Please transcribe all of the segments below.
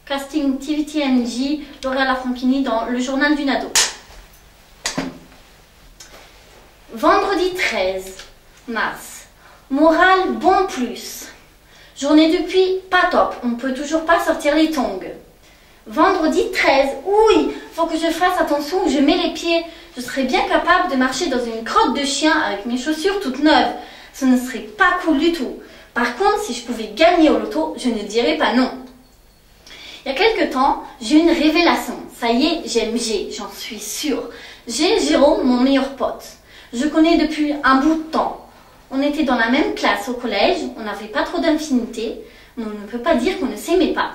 Casting TVT-NJ, Laura Lafranchini dans le journal d'une ado. Vendredi 13 mars. Morale bon plus. Journée depuis pas top. On peut toujours pas sortir les tongs. Vendredi 13. Oui, faut que je fasse attention où je mets les pieds. Je serais bien capable de marcher dans une crotte de chien avec mes chaussures toutes neuves. Ce ne serait pas cool du tout. Par contre, si je pouvais gagner au loto, je ne dirais pas non. Il y a quelque temps, j'ai eu une révélation. Ça y est, j'aime G, j'en suis sûre. J'ai Jérôme, mon meilleur pote. Je connais depuis un bout de temps. On était dans la même classe au collège, on n'avait pas trop d'infinité, mais on ne peut pas dire qu'on ne s'aimait pas.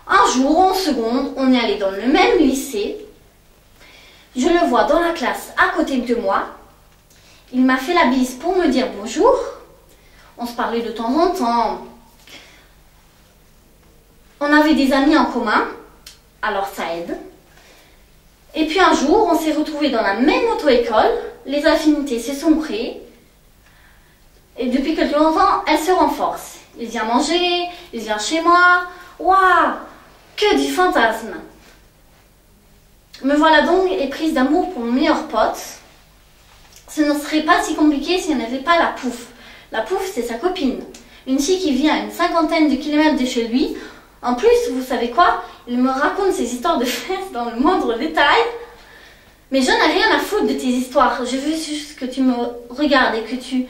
Un jour, en seconde, on est allé dans le même lycée. Je le vois dans la classe à côté de moi. Il m'a fait la bise pour me dire bonjour. On se parlait de temps en temps. On avait des amis en commun, alors ça aide. Et puis un jour, on s'est retrouvés dans la même auto-école. Les affinités se sont créées. Et depuis quelques temps, elles se renforcent. Il vient manger, il vient chez moi. Waouh, que du fantasme! Me voilà donc éprise d'amour pour mon meilleur pote. Ce ne serait pas si compliqué si on n'avait pas la Pouf. La Pouf, c'est sa copine. Une fille qui vit à une cinquantaine de kilomètres de chez lui. En plus, vous savez quoi? Il me raconte ses histoires de fesses dans le moindre détail. Mais je n'ai rien à foutre de tes histoires. Je veux juste que tu me regardes et que tu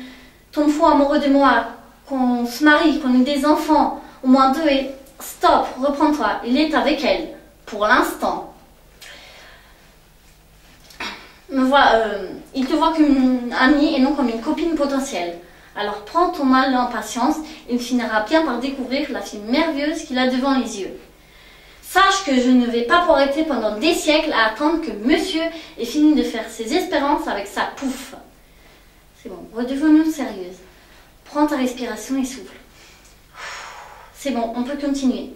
tombes fou amoureux de moi. Qu'on se marie, qu'on ait des enfants. Au moins 2 et... Stop, reprends-toi. Il est avec elle. Pour l'instant. Il te voit comme une amie et non comme une copine potentielle. Alors prends ton mal en patience, il finira bien par découvrir la fille merveilleuse qu'il a devant les yeux. Sache que je ne vais pas arrêter pendant des siècles à attendre que monsieur ait fini de faire ses espérances avec sa Pouf. C'est bon, redevenons sérieuse. Prends ta respiration et souffle. C'est bon, on peut continuer.